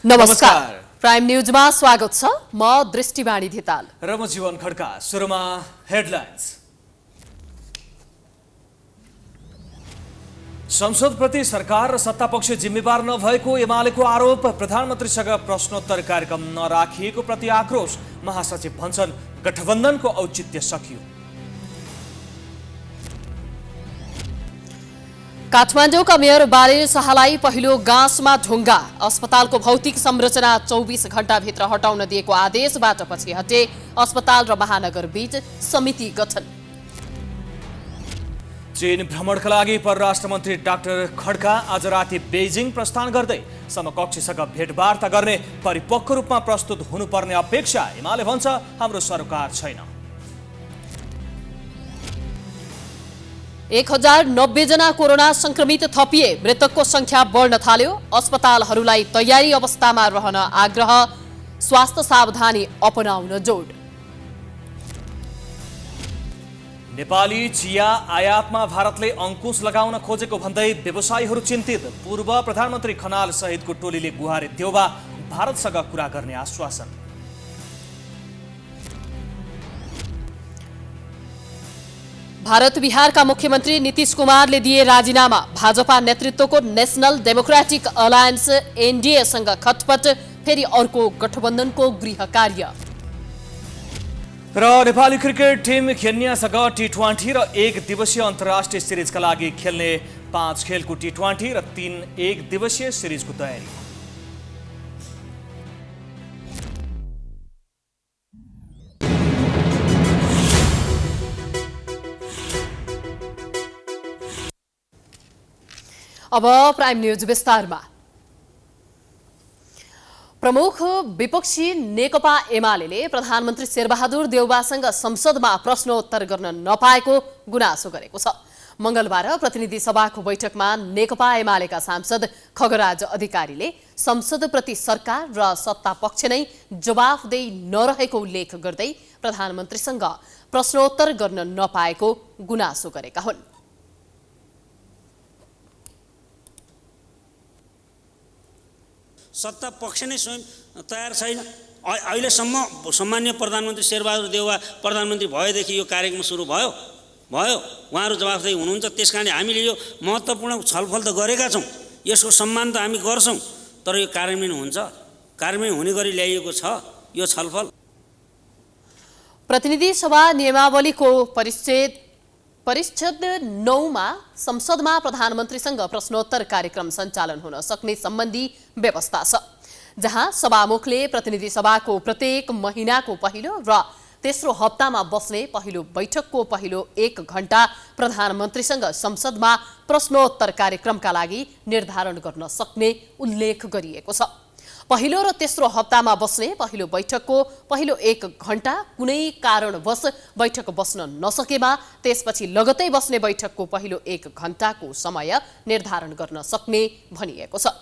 नमस्कार प्राइम न्यूजमा स्वागत छ। म दृष्टिवाणी धिताल र म जीवन खड्का। सुरुमा हेडलाइन्स। संसदप्रति सरकार र सत्तापक्ष जिम्मेवार नभएको एमालेको आरोप। प्रधानमन्त्रीसँग प्रश्नोत्तर कार्यक्रम नराखिएको प्रति आक्रोश। महासचिव भन्छन् गठबन्धनको औचित्य सकियो। काठमाडौँका मेयर बालेन शाहलाई पहिलो गाँसमा ढुङ्गा। अस्पतालको भौतिक संरचना 24 घण्टाभित्र हटाउन दिएको आदेशबाट पछि हटे। अस्पताल र महानगर बीच समिति गठन। चीन भ्रमणका लागि परराष्ट्र मन्त्री डाक्टर खड्का आज राति बेजिङ प्रस्थान गर्दै समकक्षीसँग भेटवार्ता गर्ने परिपक्व रूपमा प्रस्तुत हुनुपर्ने अपेक्षा। एमाले भन्छ हाम्रो सरकार छैन। 1090 जना कोरोना संक्रमित थपिए। मृतकको संख्या बढ्न थाल्यो। अस्पतालहरूलाई तयारी अवस्थामा रहन आग्रह। स्वास्थ्य सावधानी अपनाउन जोड। नेपाली चिया आयातमा भारतले अंकुश लगाउन खोजेको भन्दै व्यवसायीहरू चिन्तित। पूर्व प्रधानमन्त्री खनाल सहितको टोलीले गुहारे देउबा भारतसँग कुरा गर्ने आश्वासन। भारत बिहारका मुख्यमन्त्री नीतीश कुमारले दिए राजीनामा। भाजपा नेतृत्वको नेशनल डेमोक्रेटिक अलायन्स एनडीएसँग खटपट। फेरि अर्को गठबन्धनको गृह कार्य। र नेपाली क्रिकेट टिम केन्यासँग टी20 र 1 दिवसीय अन्तर्राष्ट्रिय सिरिजका लागि खेल्ने 5 खेलको टी20 र 3 1 दिवसीय सिरिजको तयारी। अब प्राइम न्यूज विस्तारमा। प्रमुख विपक्षी नेकपा एमाले प्रधानमन्त्री शेरबहादुर देउवासँग संसदमा प्रश्नोत्तर गर्न नपाएको गुनासो गरेको छ। मंगलबार प्रतिनिधि सभाको बैठकमा नेकपा एमालेका सांसद खगराज अधिकारीले संसदप्रति सरकार र सत्तापक्ष नै जवाफदेही नरहेको उल्लेख गर्दै प्रधानमन्त्रीसँग प्रश्नोत्तर गर्न नपाएको गुनासो गरेका हुन्। सत्ता पक्ष नै स्वयं तयार छैन। अहिलेसम्म सम्माननीय प्रधानमन्त्री शेरबहादुर देउवा प्रधानमन्त्री भएदेखि यो कार्यक्रम सुरु भयो उहाँहरू जवाफदेही हुनुहुन्छ। त्यसकारणले हामीले यो महत्त्वपूर्ण छलफल त गरेका छौँ, यसको सम्मान त हामी गर्छौँ, तर यो कार्यान्वयन हुन्छ, कार्यान्वयन हुने गरी ल्याइएको छ यो छलफल। प्रतिनिधि सभा नियमावलीको परिच्छेद 9 मा संसदमा प्रधानमन्त्रीसँग प्रश्नोत्तर कार्यक्रम सञ्चालन हुन सक्ने सम्बन्धी व्यवस्था छ, जहाँ सभामुखले प्रतिनिधि सभाको प्रत्येक महिनाको पहिलो र तेस्रो हप्तामा बस्ने पहिलो बैठकको पहिलो 1 घण्टा प्रधानमन्त्रीसँग संसदमा प्रश्नोत्तर कार्यक्रमका लागि निर्धारण गर्न सक्ने उल्लेख गरिएको छ। पहिलो र तेस्रो हप्तामा बस्ने पहिलो बैठकको पहिलो 1 घण्टा कुनै कारणवश बैठक बस्न नसकेमा त्यसपछि लगतै बस्ने बैठकको पहिलो 1 घण्टाको समय निर्धारण गर्न सक्ने भनिएको छ।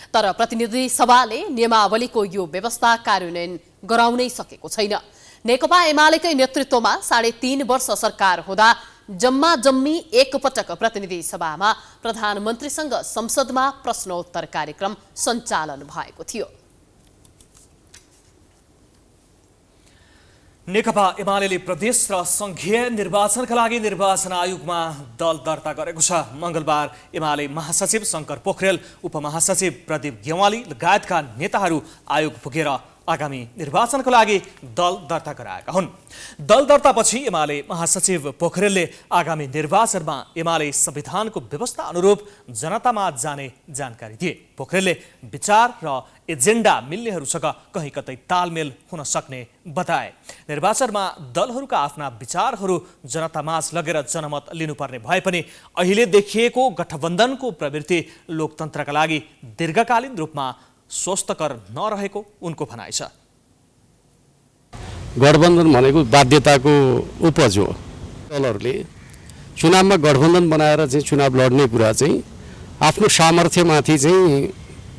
तर प्रतिनिधि सभाले नियमावलीको यो व्यवस्था कार्यान्वयन गराउनै सकेको छैन। नेकपा एमालेकै नेतृत्वमा 3.5 वर्ष सरकार हुँदा जम्मी एकपटक प्रतिनिधि सभामा प्रधानमन्त्रीसँग संसदमा प्रश्नोत्तर कार्यक्रम सञ्चालन भएको थियो। नेकपा एमालेले प्रदेश र संघीय निर्वाचनका लागि निर्वाचन आयोगमा दल दर्ता गरेको छ। मंगलबार एमाले महासचिव शंकर पोखरेल, उपमहासचिव प्रदीप गेवाली लगायतका नेताहरू आयोग पुगेर आगामी निर्वाचनको लागि दल दर्ता गराएका हुन्। दल दर्तापछि एमाले महासचिव पोखरेलले आगामी निर्वाचनमा एमाले संविधानको व्यवस्था अनुरूप जनतामा जाने जानकारी दिए। पोखरेलले विचार र एजेन्डा मिल्नेहरूसँग कहीँ कतै तालमेल हुन सक्ने बताए। निर्वाचनमा दलहरूका आफ्ना विचारहरू जनतामाझ लगेर जनमत लिनुपर्ने भए पनि अहिले देखिएको गठबन्धनको प्रवृत्ति लोकतन्त्रका लागि दीर्घकालीन रूपमा स्वस्थकर नरहेको उनको भनाइ छ। गठबन्धन भनेको बाध्यताको उपज हो। दलहरूले चुनावमा गठबन्धन बनाएर चाहिँ चुनाव लड्ने कुरा चाहिँ आफ्नो सामर्थ्यमाथि चाहिँ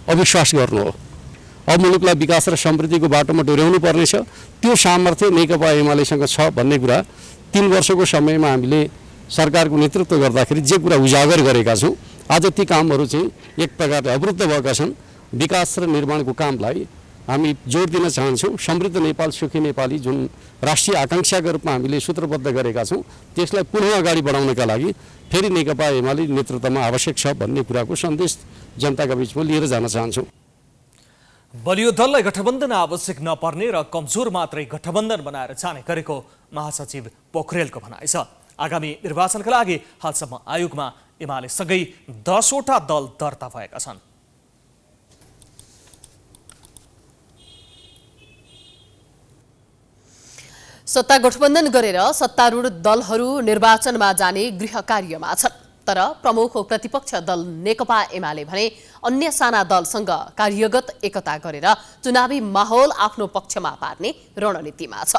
अविश्वास गर्नु हो। अब मुलुकलाई विकास र समृद्धिको बाटोमा डोर्याउनु पर्नेछ। त्यो सामर्थ्य नेकपा एमालेसँग छ भन्ने कुरा 3 वर्षको समयमा हामीले सरकारको नेतृत्व गर्दाखेरि जे कुरा उजागर गरेका छौँ, आज ती कामहरू चाहिँ एक प्रकारले अवरुद्ध भएका छन्। विकास र निर्माणको कामलाई हामी जोड दिन चाहन्छौँ। समृद्ध नेपाल सुखी नेपाली जुन राष्ट्रिय आकाङ्क्षाका रूपमा हामीले सूत्रबद्ध गरेका छौँ त्यसलाई पुनः अगाडि बढाउनका लागि फेरि नेकपा एमाले नेतृत्वमा आवश्यक छ भन्ने कुराको सन्देश जनताका बीचमा लिएर जान चाहन्छौँ। बलियो दललाई गठबन्धन आवश्यक नपर्ने र कमजोर मात्रै गठबन्धन बनाएर जाने गरेको महासचिव पोखरेलको भनाइ छ। आगामी निर्वाचनका लागि हालसम्म आयोगमा एमाले सँगै 10 वटा दल दर्ता भएका छन्। सत्ता गठबन्धन गरेर सत्तारूढ दलहरू निर्वाचनमा जाने गृह कार्यमा छन्। तर प्रमुख प्रतिपक्ष दल नेकपा एमाले भने अन्य साना दलसँग कार्यगत एकता गरेर चुनावी माहौल आफ्नो पक्षमा पार्ने रणनीतिमा छ।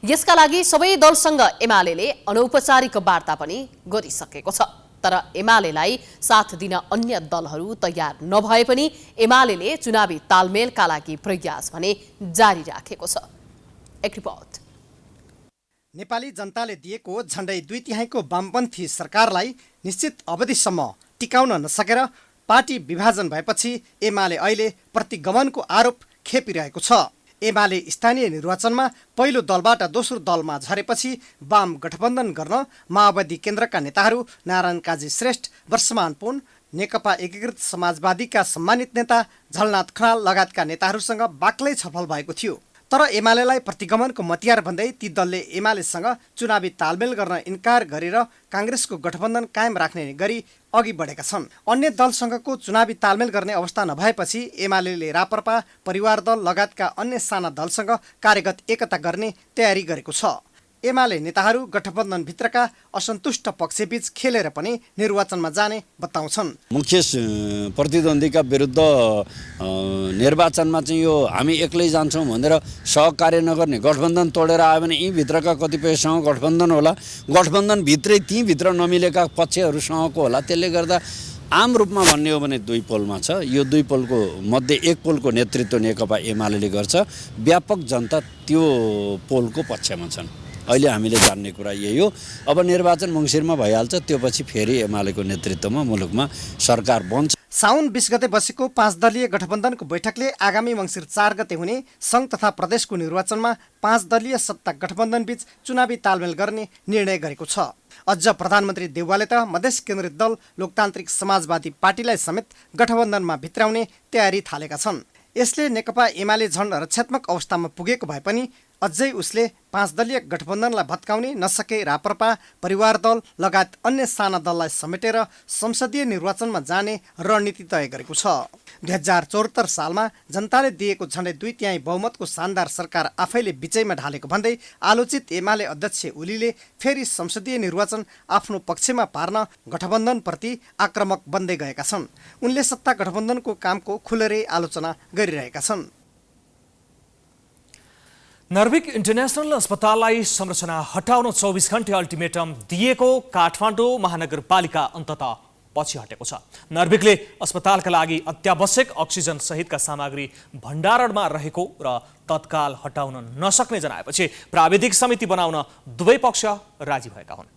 यसका लागि सबै दलसँग एमाले अनौपचारिक वार्ता पनि गरिसकेको छ। तर एमालेलाई साथ दिन अन्य दलहरू तयार नभए पनि एमाले चुनावी तालमेलका लागि प्रयास भने जारी राखेको छ। एक रिपोर्ट। नेपाली जनताले दिएको झण्डै 2/3 वामपन्थी सरकारलाई निश्चित अवधिसम्म टिकाउन नसकेर पार्टी विभाजन भएपछि एमाले अहिले प्रतिगमनको आरोप खेपिरहेको छ। एमाले स्थानीय निर्वाचनमा पहिलो दलबाट दोस्रो दलमा झरेपछि वाम गठबन्धन गर्न माओवादी केन्द्रका नेताहरू नारायण काजी श्रेष्ठ, वर्षमान पुन, नेकपा एकीकृत समाजवादीका सम्मानित नेता झलनाथ खनाल लगायतका नेताहरूसँग बाक्लै छलफल भएको थियो। तर एमालेलाई प्रतिगमनको मतियार भन्दै ती दलले एमालेसँग चुनावी तालमेल गर्न इन्कार गरेर काङ्ग्रेसको गठबन्धन कायम राख्ने गरी अघि बढेका छन्। अन्य दलसँगको चुनावी तालमेल गर्ने अवस्था नभएपछि एमाले राप्रपा, परिवार दल लगायतका अन्य साना दलसँग कार्यगत एकता गर्ने तयारी गरेको छ। एमाले नेताहरू गठबन्धनभित्रका असन्तुष्ट पक्षबीच खेलेर पनि निर्वाचनमा जाने बताउँछन्। मुख्य प्रतिद्वन्द्वीका विरुद्ध निर्वाचनमा चाहिँ यो हामी एक्लै जान्छौँ भनेर सहकार्य नगर्ने, गठबन्धन तोडेर आयो भने यी भित्रका कतिपयसँग गठबन्धन होला, गठबन्धनभित्रै तीभित्र नमिलेका पक्षहरूसँगको होला। त्यसले गर्दा आम रूपमा भन्ने हो भने 2 पोलमा छ। यो 2 पोलको मध्ये 1 पोलको नेतृत्व नेकपा एमाले गर्छ। व्यापक जनता त्यो पोलको पक्षमा छन्। अहिले हामीले जान्ने कुरा यही हो। अब निर्वाचन मङ्सिरमा भइहाल्छ, त्यो पछि फेरि एमालेको नेतृत्वमा मुलुकमा सरकार बन्छ। साउन 20 गते बसेको 5 दलीय गठबन्धनको बैठकले आगामी मङ्सिर 4 गते हुने सङ्घ तथा प्रदेशको निर्वाचनमा 5 दलीय सत्ता गठबन्धनबीच चुनावी तालमेल गर्ने निर्णय गरेको छ। अझ प्रधानमन्त्री देउवाले त मधेस केन्द्रित दल लोकतान्त्रिक समाजवादी पार्टीलाई समेत गठबन्धनमा भित्राउने तयारी थालेका छन्। यसले नेकपा एमाले झन् रक्षात्मक अवस्थामा पुगेको भए पनि अझै उसले 5 दलीय गठबन्धनलाई भत्काउने नसके राप्रपा, परिवार दल लगायत अन्य साना दललाई समेटेर संसदीय निर्वाचनमा जाने रणनीति तय गरेको छ। 2074 सालमा जनताले दिएको झण्डै 2/3 बहुमतको शानदार सरकार आफैले बिचैमा ढालेको भन्दै आलोचित एमाले अध्यक्ष ओलीले फेरि संसदीय निर्वाचन आफ्नो पक्षमा पार्न गठबन्धनप्रति आक्रामक बन्दै गएका छन्। उनले सत्ता गठबन्धनको कामको खुलेरै आलोचना गरिरहेका छन्। नर्भिक इन्टरनेसनल अस्पताललाई संरचना हटाउन 24 घण्टे अल्टिमेटम दिएको काठमाडौँ महानगरपालिका अन्ततः पछि हटेको छ। नर्भिकले अस्पतालका लागि अत्यावश्यक अक्सिजन सहितका सामग्री भण्डारणमा रहेको र तत्काल हटाउन नसक्ने जनाएपछि प्राविधिक समिति बनाउन दुवै पक्ष राजी भएका हुन्।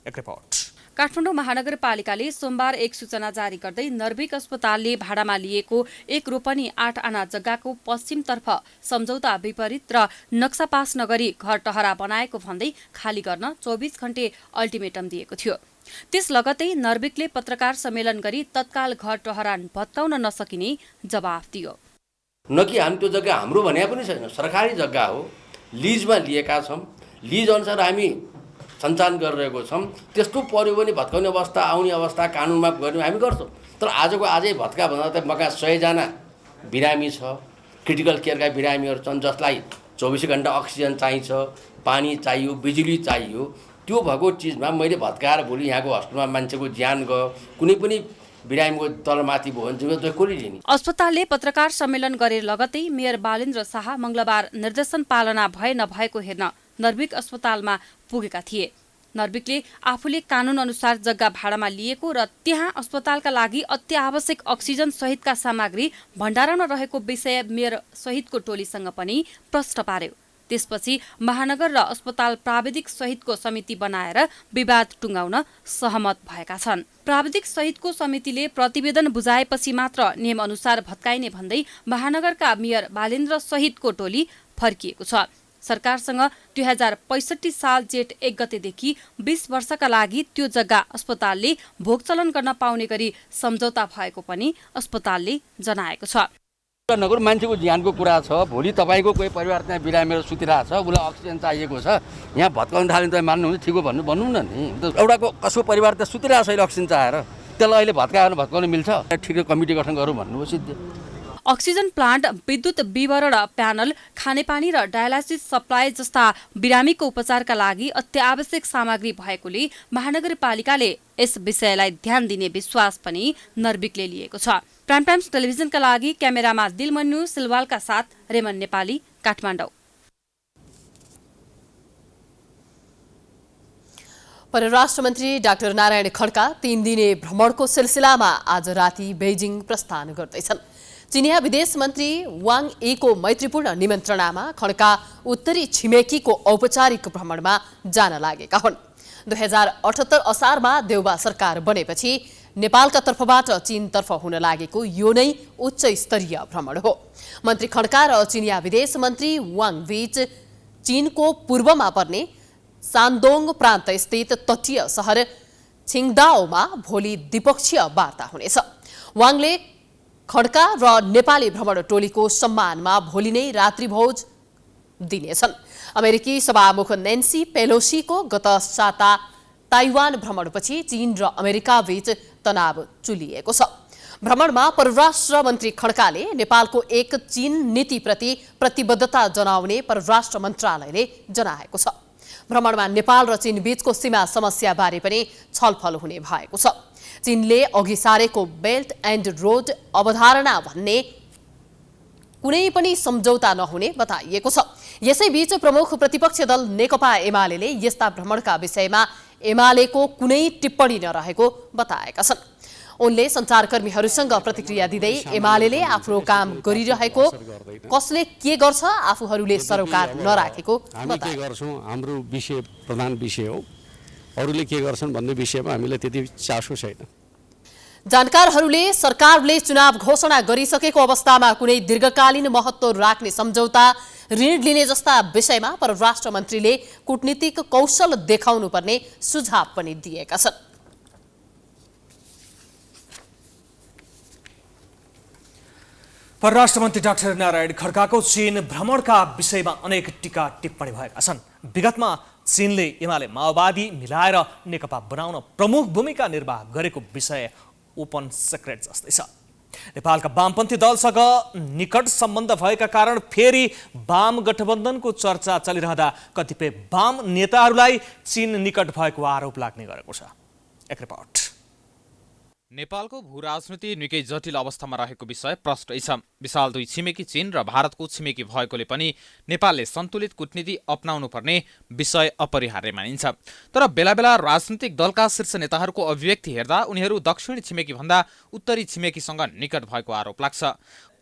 एक रिपोर्ट। काठमाडौँ महानगरपालिकाले सोमबार एक सूचना जारी गर्दै नर्भिक अस्पतालले भाडामा लिएको 1 रोपनी 8 आना जग्गाको पश्चिमतर्फ सम्झौता विपरीत र नक्सा पास नगरी घर टहरा बनाएको भन्दै खाली गर्न 24 घण्टे अल्टिमेटम दिएको थियो। त्यस लगतै नर्भिकले पत्रकार सम्मेलन गरी तत्काल घर टहरा भत्काउन नसकिने जवाफ दियो। न कि हामी त्यो जग्गा हाम्रो भने पनि छैन, सरकारी जग्गा हो, लिजमा लिएका छौँ, लिज अनुसार हामी सञ्चालन गरिरहेको छौँ। त्यस्तो पर्यो भने भत्काउने अवस्था आउने अवस्था कानुनमा गर्ने हामी गर्छौँ। तर आजको आजै भत्का भन्दा त मका 100 जना बिरामी छ, क्रिटिकल केयरका बिरामीहरू छन् जसलाई 24 घण्टा अक्सिजन चाहिन्छ, पानी चाहियो, बिजुली चाहियो। त्यो भएको चिजमा मैले भत्काएर भोलि यहाँको हस्पिटलमा मान्छेको ज्यान गयो, कुनै पनि बिरामीको तलमाथि भयो भने चाहिँ कसले लिने। अस्पतालले पत्रकार सम्मेलन गरे लगतै मेयर बालेन्द्र शाह मङ्गलबार निर्देशन पालना भए नभएको हेर्न नर्भिक अस्पतालमा पुगेका थिए। नर्भिकले आफूले कानुन अनुसार जग्गा भाडामा लिएको र त्यहाँ अस्पतालका लागि अत्यावश्यक अक्सिजन सहितका सामग्री भण्डारणमा रहेको विषय मेयर सहितको टोलीसँग पनि प्रश्न पार्यो। त्यसपछि महानगर र अस्पताल प्राविधिक सहितको समिति बनाएर विवाद टुङ्गाउन सहमत भएका छन्। प्राविधिक सहितको समितिले प्रतिवेदन बुझाएपछि मात्र नियम अनुसार भत्काइने भन्दै महानगरका मेयर बालेन्द्र सहितको टोली फर्किएको छ। सरकारसँग 2065 साल जेठ 1 गतेदेखि 20 वर्षका लागि त्यो जग्गा अस्पतालले भोगचलन गर्न पाउने गरी सम्झौता भएको पनि अस्पतालले जनाएको छ। नगर मान्छेको ज्यानको कुरा छ। भोलि तपाईँको कोही परिवार त्यहाँ बिरामेर सुतिरहेको छ, उसलाई अक्सिजन चाहिएको छ, यहाँ भत्काउनु थाल्यो तपाईँ मान्नुहुन्छ? ठिक हो भनौँ न नि। एउटाको कसको परिवार त सुतिरहेको छ अहिले अक्सिजन चाहेर, त्यसलाई अहिले भत्काउन मिल्छ? ठिकै कमिटी गठन गरौँ भन्नुभयो सिद्धि। अक्सिजन प्लान्ट, विद्युत विवरण प्यानल, खानेपानी र डायलासिस सप्लाई जस्ता बिरामीको उपचारका लागि अत्यावश्यक सामग्री भएकोले महानगरपालिकाले यस विषयलाई ध्यान दिने विश्वास पनि नर्भिकले लिएको छ। प्राइम टाइम्स टेलिभिजनका लागि क्यामेरामा दिलमन्यु सिलवालका साथ रेमन नेपाली, काठमाडौँ। परराष्ट्र मन्त्री डाक्टर नारायण खड्का 3 दिने भ्रमणको सिलसिलामा आज राति बेजिङ प्रस्थान गर्दैछन्। चिनिया विदेश मन्त्री वाङ ईको मैत्रीपूर्ण निमन्त्रणामा खड्का उत्तरी छिमेकीको औपचारिक भ्रमणमा जान लागेका हुन्। 2078 असारमा देउबा सरकार बनेपछि नेपालका तर्फबाट चीनतर्फ हुन लागेको यो नै उच्च स्तरीय भ्रमण हो। मन्त्री खड्का र चिनिया विदेश मन्त्री वाङ बीच चीनको पूर्वमा पर्ने सान्दोङ प्रान्त स्थित तटीय सहर छिङदाओमा भोलि द्विपक्षीय वार्ता हुनेछ। वाङले खड्का र नेपाली भ्रमण टोलीको सम्मानमा भोलि नै रात्रिभोज दिनेछन्। अमेरिकी सभामुख नेन्सी पेलोसीको गत साता ताइवान भ्रमणपछि चीन र अमेरिका बीच तनाव चुलिएको छ। भ्रमणमा परराष्ट्र मन्त्री खड्काले नेपालको एक चीन नीतिप्रति प्रतिबद्धता जनाउने परराष्ट्र मन्त्रालयले जनाएको छ। भ्रमणमा नेपाल र चीन बीचको सीमा समस्याबारे पनि छलफल हुने भएको छ। चीनले अघि सारेको बेल्ट एन्ड रोड अवधारणा भन्ने कुनै पनि सम्झौता नहुने बताइएको छ। यसैबीच प्रमुख प्रतिपक्ष दल नेकपा एमालेले यस्ता भ्रमणका विषयमा एमालेको कुनै टिप्पणी नरहेको बताएका छन्। उनले सञ्चारकर्मीहरूसँग प्रतिक्रिया दिँदै एमालेले आफ्नो काम गरिरहेको, कसले के गर्छ आफूहरूले सरोकार नराखेको हामी के गर्छौँ, हाम्रो विषय प्रधान विषय हो, अरूले के गर्छन् भन्ने विषयमा हामीलाई त्यति चासो छैन। जानकारहरूले सरकारले चुनाव घोषणा गरिसकेको अवस्थामा कुनै दीर्घकालीन महत्त्व राख्ने सम्झौता, ऋण लिने जस्ता विषयमा परराष्ट्र मन्त्रीले कूटनीतिक कौशल देखाउनुपर्ने सुझाव पनि दिएका छन्। परराष्ट्र मन्त्री डाक्टर नारायण खड्काको चीन भ्रमणका विषयमा अनेक टीका टिप्पणी भएका छन्। विगतमा चीनले एमाले माओवादी मिलाएर नेकपा बनाउन प्रमुख भूमिका निर्वाह गरेको विषय ओपन सिक्रेट जस्तै छ। नेपालका वामपन्थी दलसँग निकट सम्बन्ध भएका कारण फेरि वाम गठबन्धनको चर्चा चलिरहँदा कतिपय वाम नेताहरूलाई चीन निकट भएको आरोप लाग्ने गरेको छ। एक रिपोर्ट। नेपालको भूराजनीति निकै जटिल अवस्थामा रहेको विषय प्रष्टै छ। विशाल दुई छिमेकी चीन र भारतको छिमेकी भएकोले पनि नेपालले सन्तुलित कूटनीति अपनाउनु पर्ने विषय अपरिहार्य मानिन्छ। तर बेला बेला राजनीतिक दलका शीर्ष नेताहरूको अभिव्यक्ति हेर्दा उनीहरू दक्षिणी छिमेकी भन्दा उत्तरी छिमेकीसँग निकट भएको आरोप लाग्छ।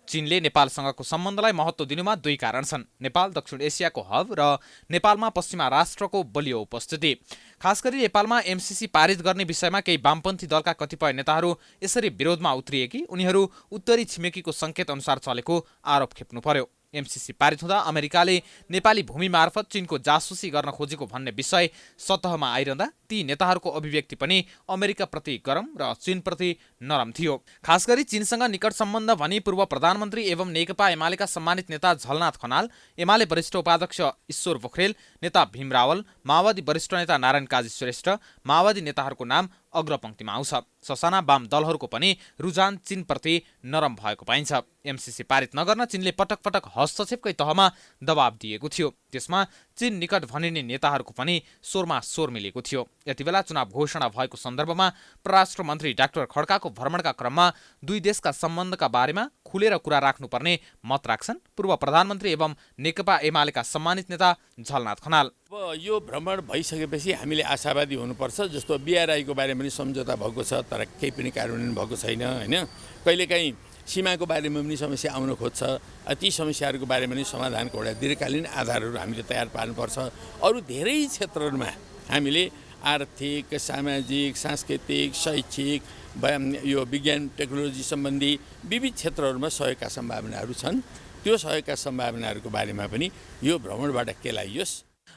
चीनले नेपालसँगको सम्बन्धलाई महत्त्व दिनुमा दुई कारण छन्। नेपाल दक्षिण एसियाको हब र नेपालमा पश्चिमा राष्ट्रको बलियो उपस्थिति। खास गरी नेपालमा एमसीसी पारित गर्ने विषयमा केही वामपन्थी दलका कतिपय नेताहरू यसरी विरोधमा उत्रिए कि उनीहरू उत्तरी छिमेकीको सङ्केत अनुसार चलेको आरोप खेप्नु पर्यो। एमसीसी पारित हुँदा अमेरिकाले नेपाली भूमि मार्फत चीनको जासुसी गर्न खोजेको भन्ने विषय सतहमा आइरहँदा ती नेताहरूको अभिव्यक्ति पनि अमेरिकाप्रति गरम र चीनप्रति नरम थियो। खास गरी चीनसँग निकट सम्बन्ध भनी पूर्व प्रधानमन्त्री एवं नेकपा एमालेका सम्मानित नेता झलनाथ खनाल, एमाले वरिष्ठ उपाध्यक्ष ईश्वर पोखरेल, नेता भीम रावल, माओवादी वरिष्ठ नेता नारायण काजी श्रेष्ठ, माओवादी नेताहरूको नाम अग्रपङ्क्तिमा आउँछ। ससाना वाम दलहरूको पनि रुझान चीनप्रति नरम भएको पाइन्छ। एमसीसी पारित नगर्न चीनले पटक पटक हस्तक्षेपकै तहमा दबाब दिएको थियो। त्यसमा चीन निकट भनिने नेताहरूको पनि स्वरमा स्वर मिलेको थियो। यतिबेला चुनाव घोषणा भएको सन्दर्भमा परराष्ट्र मन्त्री डाक्टर खड्काको भ्रमणका क्रममा दुई देशका सम्बन्धका बारेमा खुलेर कुरा राख्नुपर्ने मत राख्छन् पूर्व प्रधानमन्त्री एवं नेकपा एमालेका सम्मानित नेता झलनाथ खनाल। अब यो भ्रमण भइसकेपछि हामीले आशावादी हुनुपर्छ। जस्तो बीआरआईको बारेमा पनि सम्झौता भएको छ, तर केही पनि कार्यान्वयन भएको छैन होइन। कहिलेकाहीँ सीमाको बारेमा पनि समस्या आउन खोज्छ। ती समस्याहरूको बारेमा पनि समाधानको एउटा दीर्घकालीन आधारहरू हामीले तयार पार्नुपर्छ। अरू धेरै क्षेत्रहरूमा हामीले आर्थिक, सामाजिक, सांस्कृतिक, शैक्षिक, यो विज्ञान टेक्नोलोजी सम्बन्धी विविध क्षेत्रहरूमा सहयोगका सम्भावनाहरू छन्। त्यो सहयोगका सम्भावनाहरूको बारेमा पनि यो भ्रमणबाट केलाइयोस्।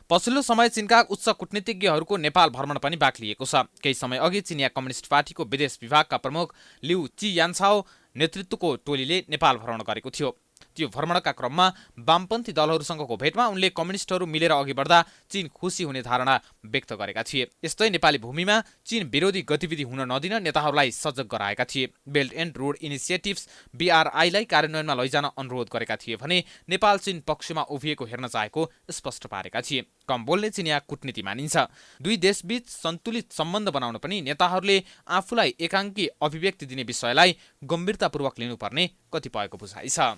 पछिल्लो समय चीनका उच्च कूटनीतिज्ञहरूको नेपाल भ्रमण पनि बाक्लिएको छ। केही समय अघि चिनिया कम्युनिस्ट पार्टीको विदेश विभागका प्रमुख लिउ चियान्छाओ नेतृत्वको टोलीले नेपाल भ्रमण गरेको थियो। त्यो भ्रमणका क्रममा वामपन्थी दलहरूसँगको भेटमा उनले कम्युनिस्टहरू मिलेर अघि बढ्दा चीन खुसी हुने धारणा व्यक्त गरेका थिए। यस्तै नेपाली भूमिमा चीन विरोधी गतिविधि हुन नदिन नेताहरूलाई सजग गराएका थिए। बेल्ट एन्ड रोड इनिसिएटिभ्स BRI-लाई कार्यान्वयनमा लैजान अनुरोध गरेका थिए भने नेपाल चीन पक्षमा उभिएको हेर्न चाहेको स्पष्ट पारेका थिए। कम बोल्ने चिनिया कूटनीति मानिन्छ। दुई देशबीच सन्तुलित सम्बन्ध बनाउन पनि नेताहरूले आफूलाई एकाङ्की अभिव्यक्ति दिने विषयलाई गम्भीरतापूर्वक लिनुपर्ने कतिपयको बुझाइ छ।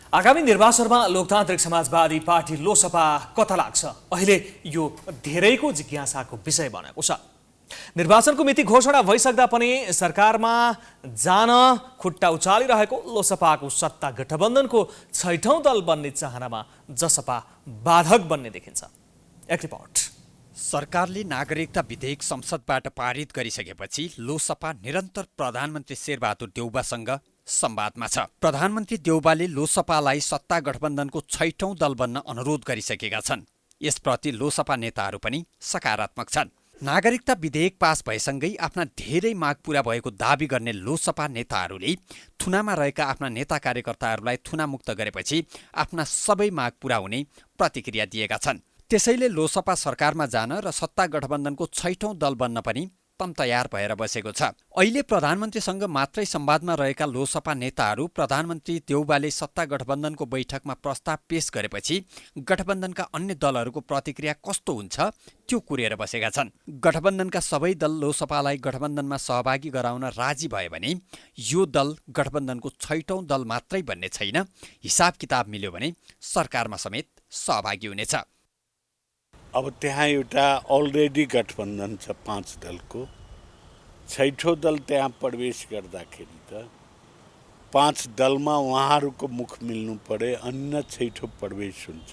आगामी निर्वाचनमा लोकतान्त्रिक समाजवादी पार्टी लोसपा कता लाग्छ, अहिले यो धेरैको जिज्ञासाको विषय बनेको छ। निर्वाचनको मिति घोषणा भइसक्दा पनि सरकारमा जान खुट्टा उचालिरहेको लोसपाको सत्ता गठबन्धनको 6औं दल बन्ने चाहनामा जसपा बाधक बन्ने देखिन्छ। एक रिपोर्ट। सरकारले नागरिकता विधेयक संसदबाट पारित गरिसकेपछि लोसपा निरन्तर प्रधानमन्त्री शेरबहादुर देउबासँग संवादमा छ। प्रधानमन्त्री देउबाले लोसपालाई सत्ता गठबन्धनको 6औं दल बन्न अनुरोध गरिसकेका छन्। यसप्रति लोसपा नेताहरू पनि सकारात्मक छन्। नागरिकता विधेयक पास भएसँगै आफ्ना धेरै माग पूरा भएको दाबी गर्ने लोसपा नेताहरूले थुनामा रहेका आफ्ना नेता कार्यकर्ताहरूलाई थुनामुक्त गरेपछि आफ्ना सबै माग पूरा हुने प्रतिक्रिया दिएका छन्। त्यसैले लोसपा सरकारमा जान र सत्ता गठबन्धनको 6औं दल बन्न पनि तम तयार भएर बसेको छ। अहिले प्रधानमन्त्रीसँग मात्रै संवादमा रहेका लोसपा नेताहरू प्रधानमन्त्री देउबाले सत्ता गठबन्धनको बैठकमा प्रस्ताव पेश गरेपछि गठबन्धनका अन्य दलहरूको प्रतिक्रिया कस्तो हुन्छ त्यो कुरेर बसेका छन्। गठबन्धनका सबै दल लोसपालाई गठबन्धनमा सहभागी गराउन राजी भए भने यो दल गठबन्धनको 6औं दल मात्रै बन्ने छैन, हिसाब किताब मिल्यो भने सरकारमा समेत सहभागी हुनेछ। अब त्यहाँ एउटा अलरेडी गठबन्धन छ 5 दलको, 6औं दल त्यहाँ प्रवेश गर्दाखेरि त 5 दलमा उहाँहरूको मुख मिल्नु परे, अन्य 6औं प्रवेश हुन्छ।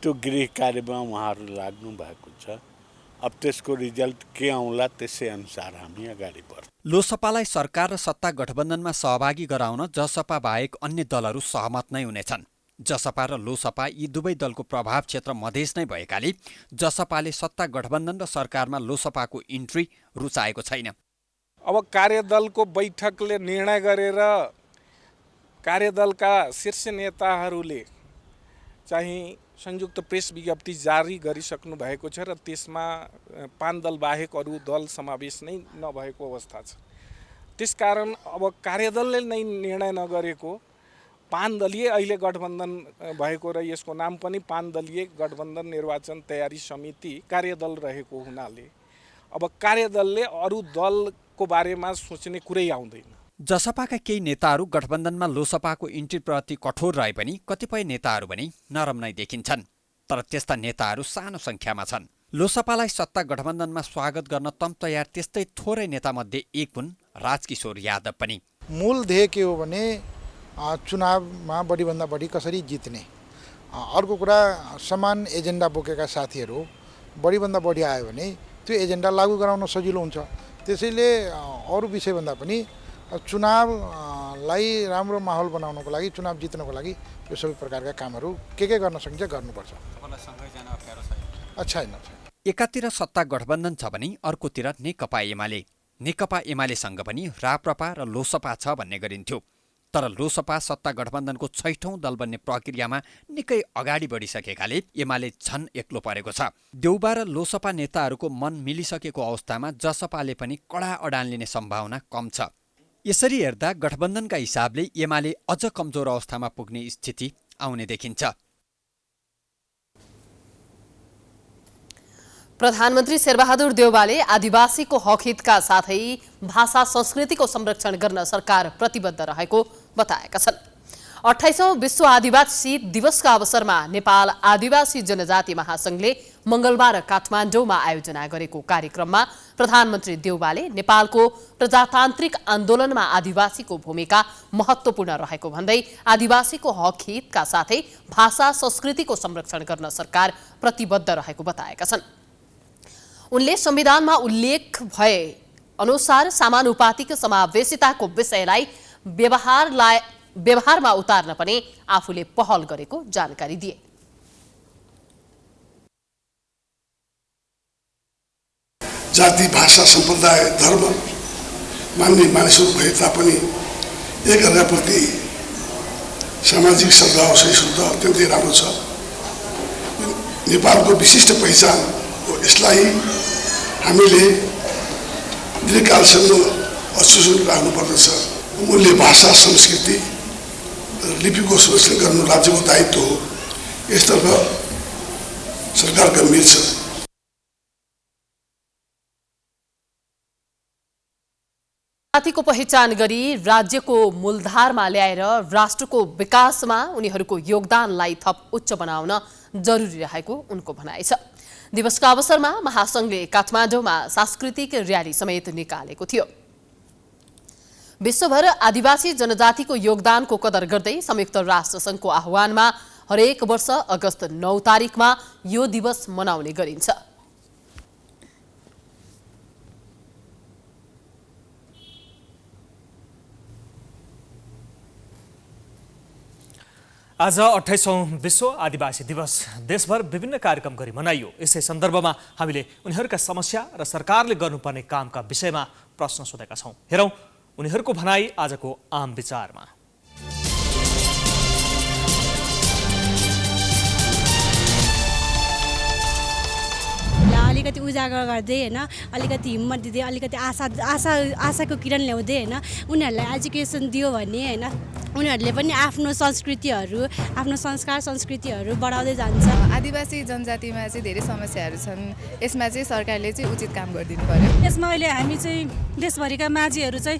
त्यो गृह कार्यमा उहाँहरू लाग्नु भएको छ। अब त्यसको रिजल्ट के आउला त्यसै अनुसार हामी अगाडि बढ्छौँ। लोसपालाई सरकार र सत्ता गठबन्धनमा सहभागी गराउन जसपा बाहेक अन्य दलहरू सहमत नै हुनेछन्। जसपा र लोसपा यी दुवै दलको प्रभाव क्षेत्र मधेस नै भएकाले जसपाले सत्ता गठबन्धन र सरकारमा लोसपाको इन्ट्री रुचाएको छैन। अब कार्यदलको बैठकले निर्णय गरेर कार्यदलका शीर्ष नेताहरूले चाहिँ संयुक्त प्रेस विज्ञप्ति जारी गरिसक्नु भएको छ र त्यसमा 5 दल बाहेक अरू दल समावेश नै नभएको अवस्था छ। त्यसकारण अब कार्यदलले नै निर्णय नगरेको 5 दलीय अहिले गठबन्धन भएको र यसको नाम पनि 5 दलीय गठबन्धन निर्वाचन तयारी समिति कार्यदल रहेको हुनाले अब कार्यदलले अरू दलको बारेमा सोच्ने कुरै आउँदैन। जसपाका केही नेताहरू गठबन्धनमा लोसपाको इन्ट्रीप्रति कठोर रहे पनि कतिपय नेताहरू पनि नरम नै देखिन्छन्। तर त्यस्ता नेताहरू सानो सङ्ख्यामा छन्। लोसपालाई सत्ता गठबन्धनमा स्वागत गर्न तम तयार त्यस्तै थोरै नेतामध्ये एक हुन् राजकिशोर यादव पनि। मूल ध्येय के हो भने चुनावमा बढीभन्दा बढी कसरी जित्ने। अर्को कुरा समान एजेन्डा बोकेका साथीहरू बढीभन्दा बढी आयो भने त्यो एजेन्डा लागू गराउन सजिलो हुन्छ। त्यसैले अरू विषयभन्दा पनि चुनावलाई राम्रो माहौल बनाउनको लागि, चुनाव जित्नको लागि यो सबै प्रकारका कामहरू के गर्न सकिन्छ गर्नुपर्छ। छैन। एकातिर सत्ता गठबन्धन छ भने अर्कोतिर नेकपा एमाले। नेकपा एमालेसँग पनि राप्रपा र लोसपा छ भन्ने गरिन्थ्यो। तर लोसपा सत्ता गठबन्धनको 6औं दल बन्ने प्रक्रियामा निकै अगाडि बढिसकेकाले एमाले झन एक्लो परेको छ। देउबा र लोसपा नेताहरूको मन मिलिसकेको अवस्थामा जसपाले पनि कडा अडान लिने सम्भावना कम छ। यसरी हेर्दा गठबन्धनका हिसाबले एमाले अझ कमजोर अवस्थामा पुग्ने स्थिति आउने देखिन्छ। प्रधानमन्त्री शेरबहादुर देउबाले आदिवासीको हक हितका साथै भाषा संस्कृतिको संरक्षण गर्न सरकार प्रतिबद्ध रहेको बताएका छन्। 28औं विश्व आदिवासी दिवसका अवसरमा नेपाल आदिवासी जनजाति महासंघले मंगलबार काठमाडौँमा आयोजना गरेको कार्यक्रममा प्रधानमन्त्री देउवाले नेपालको प्रजातान्त्रिक आन्दोलनमा आदिवासीको भूमिका महत्त्वपूर्ण रहेको भन्दै आदिवासीको हक हितका साथै भाषा संस्कृतिको संरक्षण गर्न सरकार प्रतिबद्ध रहेको बताएका छन्। उनले संविधानमा उल्लेख भए अनुसार समानुपातिक समावेशिताको विषयलाई व्यवहारमा उतार्न पनि आफूले पहल गरेको जानकारी दिए। जाति, भाषा, सम्प्रदाय, धर्म मान्ने मानिसहरू भए तापनि एकअर्काप्रति सामाजिक सद्भाव सहिष्णुता अत्यन्तै राम्रो छ। नेपालको विशिष्ट पहिचान हो। यसलाई हामीले दीर्घकालसम्म अक्षुण्ण राख्नुपर्दछ। मूल्य, भाषा, संस्कृति लिपिको संरक्षण गर्नु राज्यको दायित्व हो। यसतर्फ सरकार गम्भीर छ। जातिको पहिचान गरी राज्यको मूलधारमा ल्याएर राष्ट्रको विकासमा उनीहरूको योगदानलाई थप उच्च बनाउन जरुरी रहेको उनको भनाइ छ। दिवसका अवसरमा महासंघले काठमाडौँमा सांस्कृतिक र्याली समेत निकालेको थियो। विश्वभर आदिवासी जनजातिको योगदानको कदर गर्दै संयुक्त राष्ट्र संघको आह्वानमा हरेक वर्ष अगस्त 9 तारिकमा यो दिवस मनाउने गरिन्छ। आज 28औं विश्व आदिवासी दिवस देशभर विभिन्न कार्यक्रम गरी मनाइयो। यसै सन्दर्भमा हामीले उनीहरूका समस्या र सरकारले गर्नुपर्ने कामका विषयमा प्रश्न सोधेका छौं। हेरौं उनीहरूको भनाई आजको आम विचारमा। अलिकति उजागर गर्दै हैन, अलिकति हिम्मत दिँदै, अलिकति आशाको किरण ल्याउँदै हैन, उनीहरूलाई एजुकेसन दियो भने हैन, उनीहरूले पनि आफ्नो संस्कृतिहरू, आफ्नो संस्कार संस्कृतिहरू बढाउँदै जान्छ। आदिवासी जनजातिमा चाहिँ धेरै समस्याहरू छन्। यसमा चाहिँ सरकारले चाहिँ उचित काम गरिदिनु पर्यो। यसमा अहिले हामी चाहिँ देशभरिका माझीहरू चाहिँ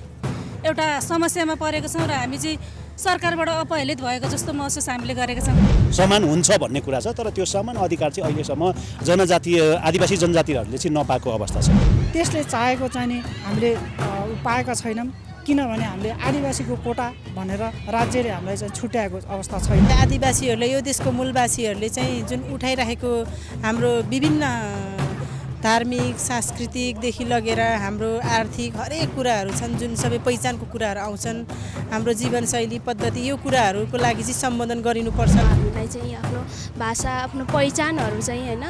एउटा समस्यामा परेको छौँ र हामी चाहिँ सरकारबाट अपहेलित भएको जस्तो महसुस हामीले गरेका छौँ। समान हुन्छ भन्ने कुरा छ, तर त्यो समान अधिकार चाहिँ अहिलेसम्म आदिवासी जनजातिहरूले चाहिँ नपाएको अवस्था छ। त्यसले चाहेको चाहिँ नि हामीले पाएका छैनौँ, किनभने हामीले आदिवासीको कोटा भनेर राज्यले हामीलाई चाहिँ छुट्याएको अवस्था छैन। आदिवासीहरूले यो देशको मूलवासीहरूले चाहिँ जुन उठाइरहेको हाम्रो विभिन्न धार्मिक सांस्कृतिकदेखि लगेर हाम्रो आर्थिक हरेक कुराहरू छन्, जुन सबै पहिचानको कुराहरू आउँछन्, हाम्रो जीवनशैली पद्धति, यो कुराहरूको लागि चाहिँ सम्बोधन गरिनुपर्छ। हामीलाई चाहिँ आफ्नो भाषा, आफ्नो पहिचानहरू चाहिँ हैन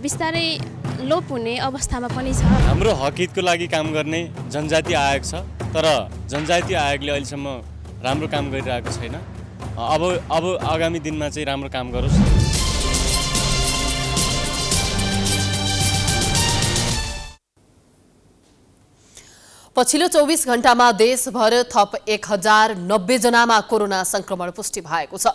बिस्तारै लोप हुने अवस्थामा पनि छ। हाम्रो हक हितको लागि काम गर्ने जनजाति आयोग छ, तर जनजाति आयोगले अहिलेसम्म राम्रो काम गरिरहेको छैन। अब आगामी दिनमा चाहिँ राम्रो काम गरोस्। पछिल्लो 24 घण्टामा देशभर थप 1090 जनामा कोरोना संक्रमण पुष्टि भएको छ।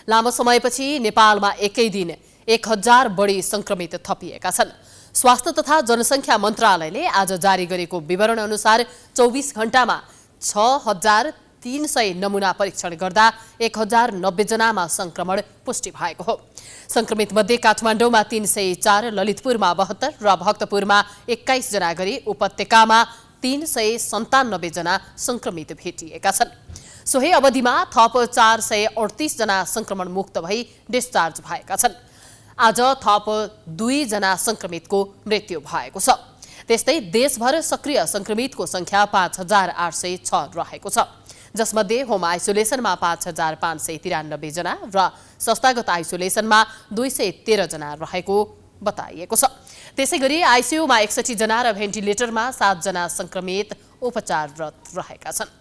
लामो समयपछि नेपालमा एकै दिन 1000 बढी संक्रमित थपिएका छन्। स्वास्थ्य तथा जनसङ्ख्या मन्त्रालयले आज जारी गरेको विवरण अनुसार 24 घण्टामा 6300 नमुना परीक्षण गर्दा 1090 जनामा संक्रमण पुष्टि भएको हो। संक्रमित मध्ये काठमाडौँमा 304, ललितपुरमा 72 र भक्तपुरमा 21 जना गरी उपत्यकामा 397 जना संक्रमित भेटिएका छन्। सोही अवधिमा थप 438 जना संक्रमण मुक्त भई डिस्चार्ज भएका छन्। आज थप 2 जना संक्रमितको मृत्यु भएको छ। त्यस्तै देशभर सक्रिय संक्रमितको संख्या 5806 रहेको छ, जसमध्ये होम आइसोलेसनमा 5593 जना र संस्थागत आइसोलेसनमा 213 जना रहेको बताइएको छ। त्यसैगरी आइसियुमा 61 जना र भेन्टिलेटरमा 7 जना संक्रमित उपचाररत रहेका छन्।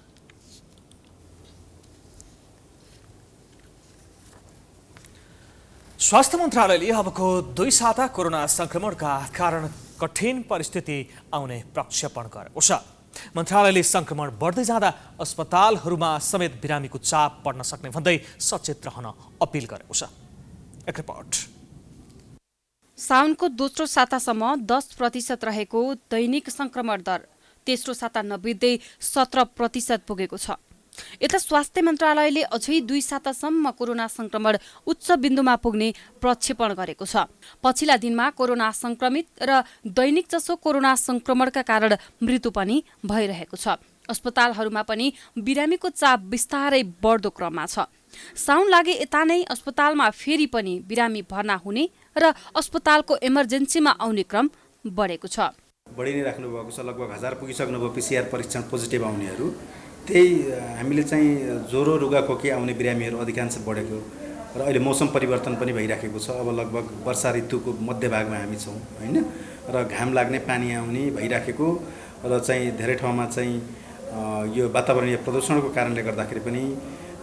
स्वास्थ्य मन्त्रालयले अबको 2 साता कोरोना संक्रमणका कारण कठिन परिस्थिति आउने प्रक्षेपण गरेको छ। मन्त्रालयले संक्रमण बढ्दै जाँदा अस्पतालहरूमा समेत बिरामीको चाप पर्न सक्ने भन्दै सचेत रहन अपिल गरेको छ। एक रिपोर्ट। साउनको दोस्रो सातासम्म 10% रहेको दैनिक संक्रमण दर तेस्रो साता नबित्दै 17% पुगेको छ। यता स्वास्थ्य मन्त्रालयले अझै 2 सातासम्म कोरोना संक्रमण उच्च बिन्दुमा पुग्ने प्रक्षेपण गरेको छ। पछिल्ला दिनमा कोरोना संक्रमित र दैनिक जसो कोरोना संक्रमणका कारण मृत्यु पनि भइरहेको छ। अस्पतालहरूमा पनि बिरामीको चाप बिस्तारै बढ्दो क्रममा छ। साउन लागे यता नै अस्पतालमा फेरि पनि बिरामी भर्ना हुने र अस्पतालको इमर्जेन्सीमा आउने क्रम बढेको छ। बढी नै राख्नु भएको छ। लगभग 1000 पुगिसक्नुभयो PCR परीक्षण पोजिटिभ आउनेहरू। त्यही हामीले चाहिँ ज्वरो रुगाखोकी आउने बिरामीहरू अधिकांश बढेको र अहिले मौसम परिवर्तन पनि भइराखेको छ। अब लगभग वर्षा ऋतुको मध्यभागमा हामी छौँ हैन, र घाम लाग्ने पानी आउने भइराखेको र चाहिँ धेरै ठाउँमा चाहिँ यो वातावरणीय प्रदूषणको कारणले गर्दाखेरि पनि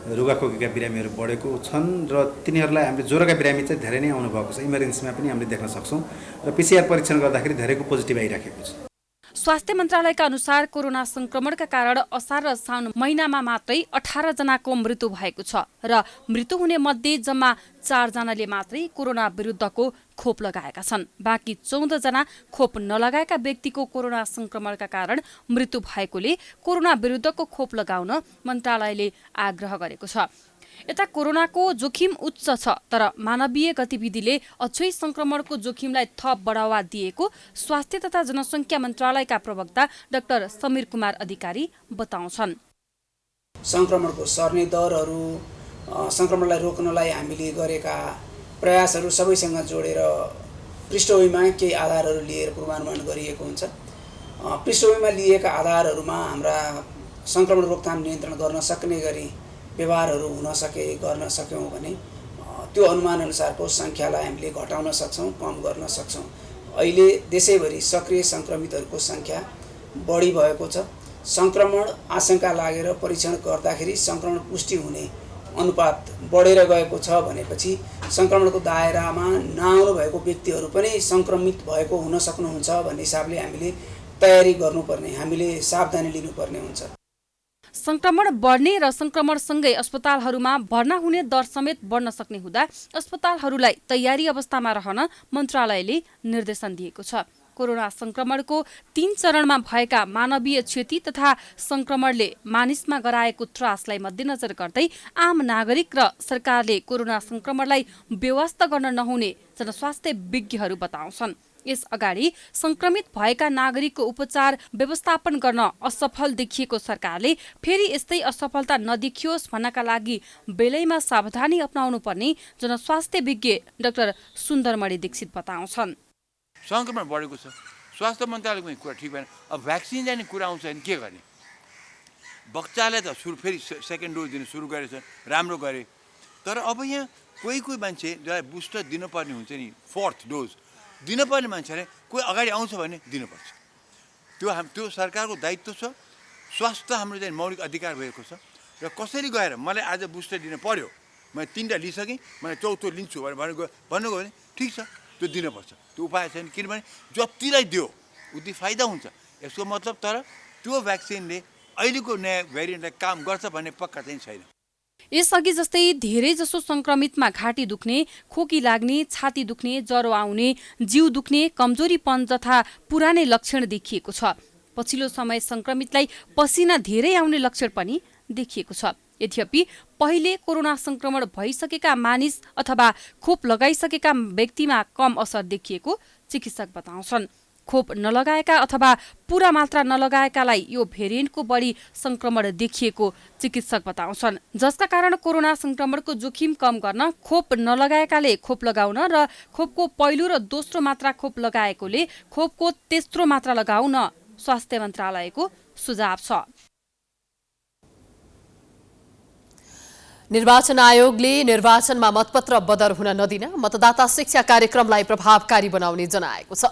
रुगाखोकीका बिरामीहरू बढेको छन् र तिनीहरूलाई हामीले ज्वरोका बिरामी चाहिँ धेरै नै आउनु भएको छ। इमर्जेन्सीमा पनि हामीले देख्न सक्छौँ र PCR परीक्षण गर्दाखेरि धेरैको पोजिटिभ आइराखेको छ। स्वास्थ्य मन्त्रालयका अनुसार कोरोना संक्रमणका कारण असार र साउन महिनामा मात्रै 18 जनाको मृत्यु भएको छ र मृत्यु हुने मध्ये जम्मा 4 जनाले मात्रै कोरोना विरुद्धको खोप लगाएका छन्। बाँकी 14 जना खोप नलगाएका व्यक्तिको कोरोना संक्रमणका कारण मृत्यु भएकोले कोरोना विरुद्धको खोप लगाउन मन्त्रालयले आग्रह गरेको छ। यता कोरोनाको जोखिम उच्च छ, तर मानवीय गतिविधिले अझै संक्रमणको जोखिमलाई थप बढावा दिएको स्वास्थ्य तथा जनसङ्ख्या मन्त्रालयका प्रवक्ता डाक्टर समीर कुमार अधिकारी बताउँछन्। संक्रमणको सर्ने दरहरू, संक्रमणलाई रोक्नलाई हामीले गरेका प्रयासहरू सबैसँग जोडेर पृष्ठभूमिमा केही आधारहरू लिएर पूर्वानुमान गरिएको हुन्छ। पृष्ठभूमिमा लिएका आधारहरूमा हाम्रा संक्रमण रोकथाम नियन्त्रण गर्न सक्ने गरी व्यवहारहरू गर्न सक्यौँ भने त्यो अनुमान अनुसारको सङ्ख्यालाई हामीले घटाउन सक्छौँ, कम गर्न सक्छौँ। अहिले देशैभरि सक्रिय सङ्क्रमितहरूको सङ्ख्या बढी भएको छ। सङ्क्रमण आशंका लागेर परीक्षण गर्दाखेरि सङ्क्रमण पुष्टि हुने अनुपात बढेर गएको छ भनेपछि सङ्क्रमणको दायरामा नआउनु भएको व्यक्तिहरू पनि सङ्क्रमित भएको हुन सक्नुहुन्छ भन्ने हिसाबले हामीले तयारी गर्नुपर्ने, हामीले सावधानी लिनुपर्ने हुन्छ। संक्रमण बढ्ने र संक्रमणसँगै अस्पतालहरूमा भर्ना हुने दर समेत बढ्न सक्ने हुँदा अस्पतालहरूलाई तयारी अवस्थामा रहन मन्त्रालयले निर्देशन दिएको छ। कोरोना संक्रमणको 3 चरणमा भएका मानवीय क्षति तथा संक्रमणले मानिसमा गराएको त्रासलाई मध्यनजर गर्दै आम नागरिक र सरकारले कोरोना संक्रमणलाई व्यवस्था गर्न नहुने जनस्वास्थ्य विज्ञहरू बताउँछन्। यस अगाडि संक्रमित भएका नागरिकको उपचार व्यवस्थापन गर्न असफल देखिएको सरकारले फेरि यस्तै असफलता नदेखियोस् भन्नका लागि बेलैमा सावधानी अपनाउनु पर्ने जनस्वास्थ्य विज्ञ डाक्टर सुन्दरमणि दीक्षित बताउँछन्। संक्रमण बढेको छ, स्वास्थ्य मन्त्रालयको कुरा ठिक भएन। अब भ्याक्सिन जाने कुरा आउँछ भने के गर्ने? बच्चालाई त फेरि सेकेन्ड डोज दिन सुरु गरेछ, राम्रो गरे। तर अब यहाँ कोही मान्छे जसलाई बुस्टर दिनुपर्ने हुन्छ नि, 4th डोज दिनुपर्ने मान्छेले कोही अगाडि आउँछ भने दिनुपर्छ। त्यो सरकारको दायित्व छ। स्वास्थ्य हाम्रो चाहिँ मौलिक अधिकार भएको छ र कसरी गएर मलाई आज बुस्टर दिन पर्यो, मैले 3टा लिइसकेँ, मैले 4थो लिन्छु भन्नुको भने ठिक छ, त्यो दिनुपर्छ। त्यो उपाय छैन, किनभने जतिलाई दियो उति फाइदा हुन्छ यसको मतलब। तर त्यो भ्याक्सिनले अहिलेको नयाँ भेरिएन्टलाई काम गर्छ भन्ने पक्का चाहिँ छैन। यसअघि जस्तै धेरै जसो संक्रमितमा घाँटी दुख्ने, खोकी लाग्ने, छाती दुख्ने, ज्वरो आउने, जिउ दुख्ने, कमजोरीपन तथा पुरानै लक्षण देखिएको छ। पछिल्लो समय संक्रमितलाई पसिना धेरै आउने लक्षण पनि देखिएको छ। यद्यपि पहिले कोरोना संक्रमण भइसकेका मानिस अथवा खोप लगाइसकेका व्यक्तिमा कम असर देखिएको चिकित्सक बताउँछन्। खोप नलगाएका अथवा पूरा मात्रा नलगाएकालाई यो भेरिएन्टको बढी संक्रमण देखिएको चिकित्सक बताउँछन्, जसका कारण कोरोना संक्रमणको जोखिम कम गर्न खोप नलगाएकाले खोप लगाउन र खोपको पहिलो र दोस्रो मात्रा खोप लगाएकोले खोपको तेस्रो मात्रा लगाउन स्वास्थ्य मन्त्रालयको सुझाव छ। निर्वाचन आयोगले निर्वाचनमा मतपत्र बदर हुन नदिन मतदाता शिक्षा कार्यक्रमलाई प्रभावकारी बनाउने जनाएको छ।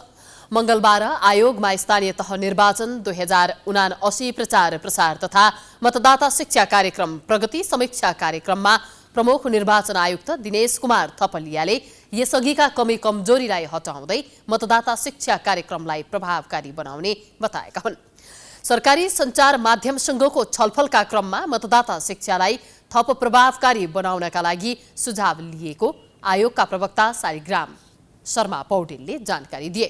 मंगलबार आयोगमा स्थानीय तह निर्वाचन 2079 प्रचार प्रसार तथा मतदाता शिक्षा कार्यक्रम प्रगति समीक्षा कार्यक्रममा प्रमुख निर्वाचन आयुक्त दिनेश कुमार थपलियाले यसअघिका कमी कमजोरीलाई हटाउँदै मतदाता शिक्षा कार्यक्रमलाई प्रभावकारी बनाउने बताएका हुन्। सरकारी सञ्चार माध्यम संघको छलफलका क्रममा मतदाता शिक्षालाई थप प्रभावकारी बनाउनका लागि सुझाव लिएको आयोगका प्रवक्ता शालिग्राम शर्मा पौडेलले जानकारी दिए।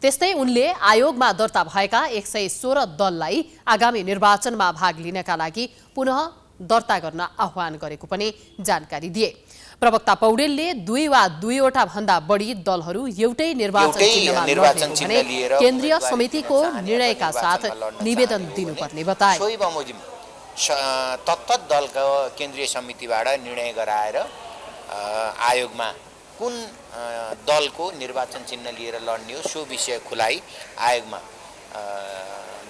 त्यस्तै उनले आयोगमा दर्ता भएका 116 दललाई आगामी निर्वाचनमा भाग लिनका लागि पुनः दर्ता गर्न आह्वान गरेको पनि जानकारी दिए। प्रवक्ता पौडेलले 2 वा 2वटा भन्दा बढी दलहरू एउटै निर्वाचन चिन्हमा लड्ने हो भने केन्द्रीय समितिको निर्णयका साथ निवेदन दिनुपर्ने बताए। तत्त दलको केन्द्रीय समितिबाट निर्णय गराएर आयोगमा कुन दलको निर्वाचन चिन्ह लिएर लड्ने हो सो विषय खुलाइ आयोगमा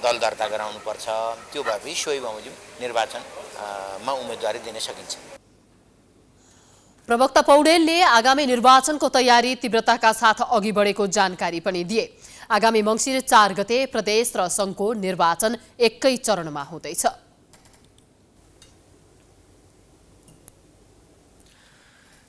दल दर्ता गराउनुपर्छ। त्यो भएपछि सोही बमोजिम निर्वाचनमा उम्मेदवारी दिन सकिन्छ। प्रवक्ता पौडेलले आगामी निर्वाचनको तयारी तीव्रताका साथ अघि बढेको जानकारी पनि दिए। आगामी मङ्सिर 4 गते प्रदेश र सङ्घको निर्वाचन एकै चरणमा हुँदैछ।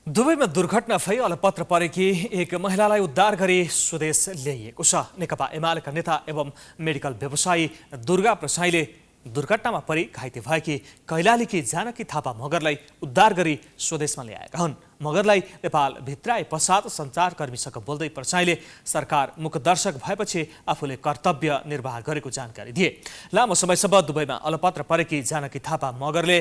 दुबईमा दुर्घटना भई अलपत्र परेकी एक महिलालाई उद्धार गरी स्वदेश ल्याइएको छ। नेकपा एमालेका नेता एवं मेडिकल व्यवसायी दुर्गा प्रसाईले दुर्घटनामा परि घाइते भएकी कैलालीकी जानकी थापा मगरलाई उद्धार गरी स्वदेशमा ल्याएका हुन्। मगरलाई नेपाल भित्राए पश्चात सञ्चारकर्मीसँग बोल्दै प्रसाईले सरकार मुखदर्शक भएपछि आफूले कर्तव्य निर्वाह गरेको जानकारी दिए। लामो समयसम्म दुबईमा अलपत्र परेकी जानकी थापा मगरले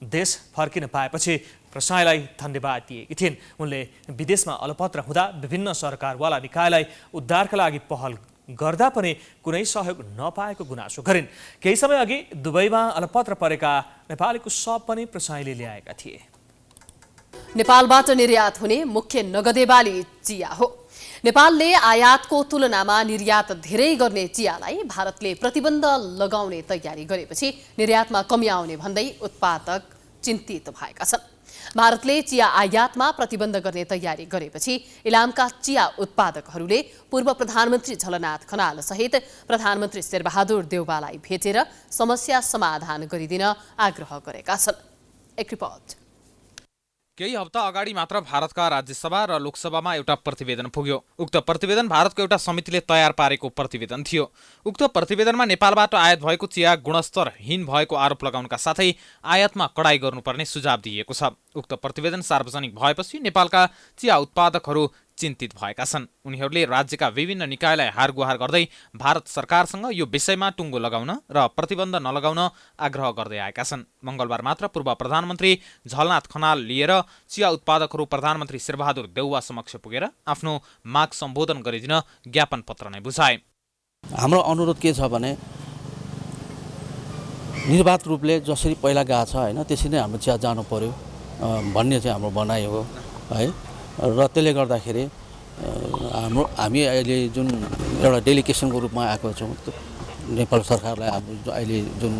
देश फर्किन पाएपछि प्रसाईलाई धन्यवाद दिएकी थिइन्। उनले विदेशमा अलपत्र हुँदा विभिन्न सरकारवाला निकायलाई उद्धारका लागि पहल गर्दा पनि कुनै सहयोग नपाएको गुनासो गरिन्। केही समय अघि दुबईमा अलपत्र परेका नेपालीको शव पनि प्रसाईले ल्याएका थिए। नेपालबाट निर्यात हुने मुख्य नगदे बाली चिया हो। नेपालले आयातको तुलनामा निर्यात धेरै गर्ने चियालाई भारतले प्रतिबन्ध लगाउने तयारी गरेपछि निर्यातमा कमी आउने भन्दै उत्पादक चिन्तित भएका छन्। भारतले चिया आयातमा प्रतिबन्ध गर्ने तयारी गरेपछि इलामका चिया उत्पादकहरूले पूर्व प्रधानमन्त्री झलनाथ खनाल सहित प्रधानमन्त्री शेरबहादुर देउवालाई भेटेर समस्या समाधान गरिदिन आग्रह गरेका छन्। एक रिपोर्ट। केही हप्ता अगाडि मात्र भारतका राज्यसभा र लोकसभामा एउटा प्रतिवेदन पुग्यो। उक्त प्रतिवेदन भारतको एउटा समितिले तयार पारेको प्रतिवेदन थियो। उक्त प्रतिवेदनमा नेपालबाट आयात भएको चिया गुणस्तरहीन भएको आरोप लगाउनका साथै आयातमा कडाई गर्नुपर्ने सुझाव दिइएको छ। उक्त प्रतिवेदन सार्वजनिक भएपछि नेपालका चिया उत्पादकहरू चिन्तित भएका छन्। उनीहरूले राज्यका विभिन्न निकायलाई हारगुहार गर्दै भारत सरकारसँग यो विषयमा टुङ्गो लगाउन र प्रतिबन्ध नलगाउन आग्रह गर्दै आएका छन्। मंगलबार मात्र पूर्व प्रधानमन्त्री झलनाथ खनाल लिएर चिया उत्पादकहरू प्रधानमन्त्री शेरबहादुर देउवा समक्ष पुगेर आफ्नो माग सम्बोधन गरिदिन ज्ञापन पत्र नै बुझाए। हाम्रो अनुरोध के छ भने निर्वाध रूपले जसरी पहिला गएको छ हैन त्यसरी नै हाम्रो चिया जानु पर्यो भन्ने चाहिँ हाम्रो भनाइ हो है। र त्यसले गर्दाखेरि हामी अहिले जुन एउटा डेलिगेसनको रूपमा आएको छौँ नेपाल सरकारलाई अहिले जुन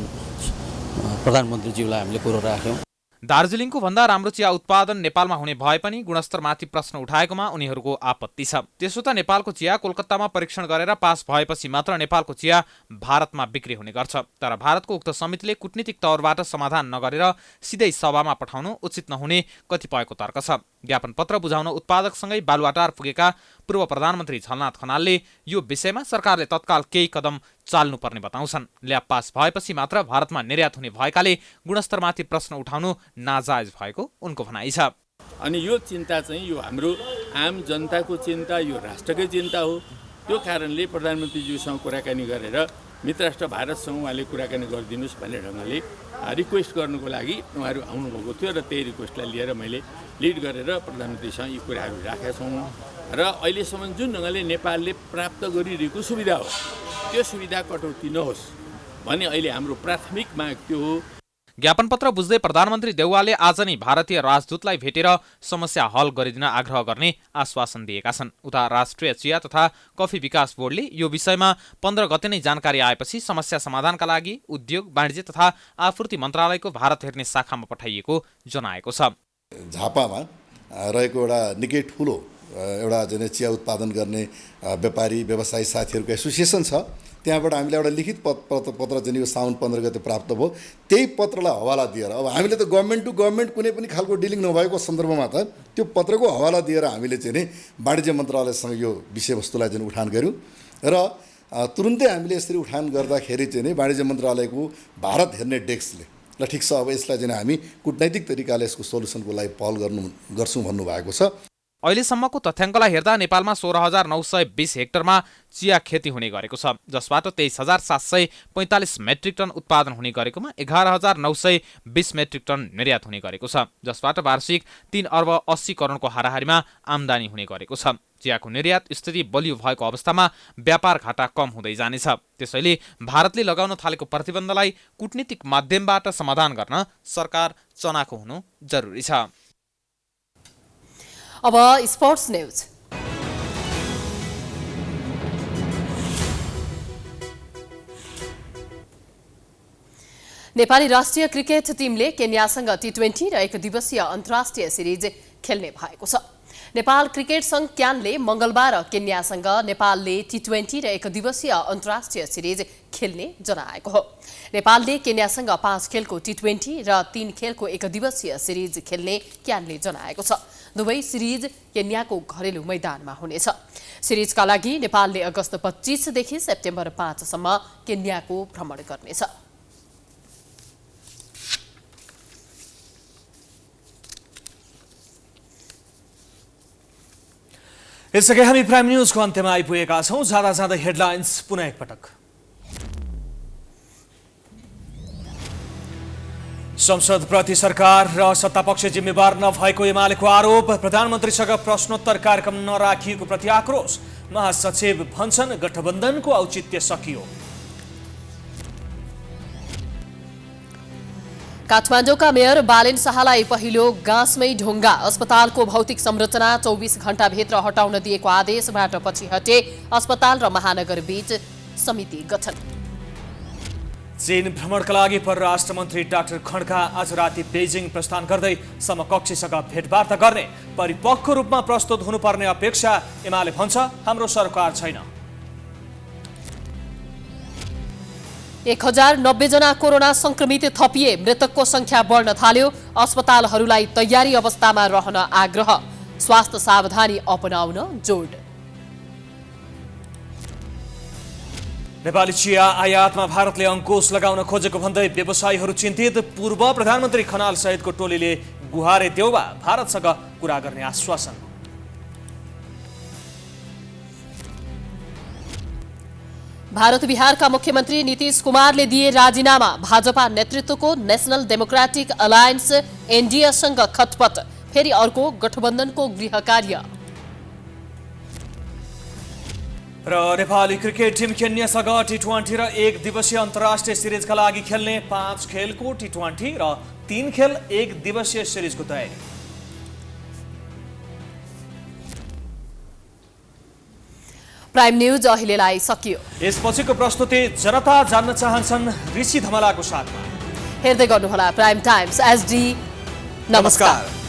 प्रधानमन्त्रीज्यूलाई हामीले कुरो राख्यौँ। दार्जिलिङको भन्दा राम्रो चिया उत्पादन नेपालमा हुने भए पनि गुणस्तरमाथि प्रश्न उठाएकोमा उनीहरूको आपत्ति छ। त्यसो त नेपालको चिया कोलकातामा परीक्षण गरेर पास भएपछि मात्र नेपालको चिया भारतमा बिक्री हुने गर्छ। तर भारतको उक्त समितिले कूटनीतिक तौरबाट समाधान नगरेर सिधै सभामा पठाउनु उचित नहुने कतिपयको तर्क छ। ज्ञापन पत्र बुझाउन उत्पादकसँगै बालुवाटार पुगेका पूर्व प्रधानमन्त्री झलनाथ खनालले यो विषयमा सरकारले तत्काल केही कदम चाल्नुपर्ने बताउँछन्। ल्याब पास भएपछि मात्र भारतमा निर्यात हुने भएकाले गुणस्तरमाथि प्रश्न उठाउनु नाजायज भएको उनको भनाइ छ। अनि यो चिन्ता चाहिँ यो हाम्रो आम जनताको चिन्ता, यो राष्ट्रकै चिन्ता हो। त्यो कारणले प्रधानमन्त्रीज्यूसँग कुराकानी गरेर मित्रराष्ट्र भारतसँग उहाँले कुराकानी गरिदिनुहोस् भन्ने ढङ्गले रिक्वेस्ट गर्नुको लागि उहाँहरू आउनुभएको थियो र त्यही रिक्वेस्टलाई लिएर मैले लिड गरेर प्रधानमन्त्रीसँग यी कुराहरू राखेका छौँ। र अहिलेसम्म जुन ढङ्गले नेपालले प्राप्त गरिरहेको सुविधा हो त्यो सुविधा कटौती नहोस् भन्ने अहिले हाम्रो प्राथमिक माग त्यो हो। ज्ञापन पत्र बुझ्दै प्रधानमन्त्री देउवाले आज नै भारतीय राजदूतलाई भेटेर समस्या हल गरिदिन आग्रह गर्ने आश्वासन दिएका छन्। उता राष्ट्रिय चिया तथा कफी विकास बोर्डले यो विषयमा 15 गते नै जानकारी आएपछि समस्या समाधानका लागि उद्योग वाणिज्य तथा आपूर्ति मन्त्रालयको भारत हेर्ने शाखामा पठाइएको जनाएको छ। झापामा रहेको एउटा निकै ठुलो एउटा चाहिँ चिया उत्पादन गर्ने व्यापारी व्यवसायी साथीहरूको एसोसिएसन छ। त्यहाँबाट हामीले एउटा लिखित पत्र चाहिँ यो साउन 15 गते प्राप्त भयो। त्यही पत्रलाई हवाला दिएर अब हामीले त गभर्मेन्ट टु गभर्मेन्ट कुनै पनि खालको डिलिङ नभएको सन्दर्भमा त त्यो पत्रको हवाला दिएर हामीले चाहिँ नि वाणिज्य मन्त्रालयसँग यो विषयवस्तुलाई चाहिँ उठान गऱ्यौँ र तुरुन्तै हामीले यसरी उठान गर्दाखेरि चाहिँ नि वाणिज्य मन्त्रालयको भारत हेर्ने डेस्कले ल ठिक छ अब यसलाई चाहिँ हामी कूटनैतिक तरिकाले यसको सोलुसनको लागि पहल गर्छौँ भन्नुभएको छ। अहिलेसम्मको तथ्याङ्कलाई हेर्दा नेपालमा 16,920 हेक्टरमा चिया खेती हुने गरेको छ, जसबाट 23,745 मेट्रिक टन उत्पादन हुने गरेकोमा 11,920 मेट्रिक टन निर्यात हुने गरेको छ, जसबाट वार्षिक 3 अर्ब 80 करोडको हाराहारीमा आम्दानी हुने गरेको छ। चियाको निर्यात स्थिति बलियो भएको अवस्थामा व्यापार घाटा कम हुँदै जानेछ। त्यसैले भारतले लगाउन थालेको प्रतिबन्धलाई कूटनीतिक माध्यमबाट समाधान गर्न सरकार चनाखो हुनु जरुरी छ। अब स्पोर्ट्स न्यूज। नेपाली राष्ट्रिय क्रिकेट टिमले केन्यासँग T20 र 1 दिवसीय अन्तर्राष्ट्रिय सिरिज खेल्ने भएको छ। नेपाल क्रिकेट संघ क्यानले मंगलबार केन्यासँग नेपालले T20 र 1 दिवसीय अन्तर्राष्ट्रिय सिरिज खेल्ने जनाएको हो। नेपालले केन्यासँग 5 खेलको T20 र 3 खेलको 1 दिवसीय सिरिज खेल्ने क्यानले जनाएको छ। दुवै सिरिज केन्याको घरेलु मैदानमा हुनेछ। सिरिजका लागि नेपालले अगस्त 25 देखि सेप्टेम्बर 5 सम्म केन्याको भ्रमण गर्नेछ। यसअघि हामी प्राइम न्यूजको अन्त्यमा आइपुगेका छौं। जाँदा जाँदै हेडलाइन्स पुनः एकपटक। संसदप्रति सरकार र सत्तापक्ष जिम्मेवार नभएको एमालेको आरोप। प्रधानमन्त्रीसँग प्रश्नोत्तर कार्यक्रम नराखिएको प्रति आक्रोश। महासचिव भन्छन् गठबन्धनको औचित्य सकियो। काठमाडौँका मेयर बालेन शाहलाई पहिलो गाँसमै ढुङ्गा। अस्पतालको भौतिक संरचना 24 घण्टाभित्र हटाउन दिएको आदेशबाट पछि हटे। अस्पताल र महानगर बीच समिति गठन। चीन भ्रमणका लागि परराष्ट्र मन्त्री डाक्टर खड्का आज राति बेजिङ प्रस्थान गर्दै समकक्षीसँग भेटवार्ता गर्ने। परिपक्व रूपमा प्रस्तुत हुनुपर्ने अपेक्षा एमाले भन्छ, हाम्रो सरकार छैन। 1090 जना कोरोना संक्रमित थपिए। मृतकको संख्या बढ्न थाल्यो। अस्पतालहरूलाई तयारी अवस्थामा रहन आग्रह। स्वास्थ्य सावधानी अपनाउन जोड। नेपाली चिया आयातमा भारतले अंकुश लगाउन खोजेको भन्दै व्यवसायीहरू चिन्तित। पूर्व प्रधानमन्त्री खनाल सहितको टोलीले गुहारे देउबा भारतसँग कुरा गर्ने आश्वासन। भारत बिहारका मुख्यमन्त्री नीतीश कुमारले दिए राजीनामा। भाजपा नेतृत्वको नेशनल डेमोक्रेटिक अलायन्स एनडीएसँग खटपट। फेरि अर्को गठबन्धनको गृह कार्य। र नेपाली क्रिकेट टिम केन्यासँग T20 र 1 दिवसीय अन्तर्राष्ट्रिय सिरिजका लागि खेल्ने 5 खेलको T20 र 3 खेल 1 दिवसीय सिरिजको तयारी। प्राइम न्यूज अहिलेलाई सकियो। यसपछिको प्रस्तुति जनता जान्न चाहन्छन् ऋषि धमलाको साथमा। हेर्दै गर्नुहोला प्राइम टाइम्स एसडी। नमस्कार।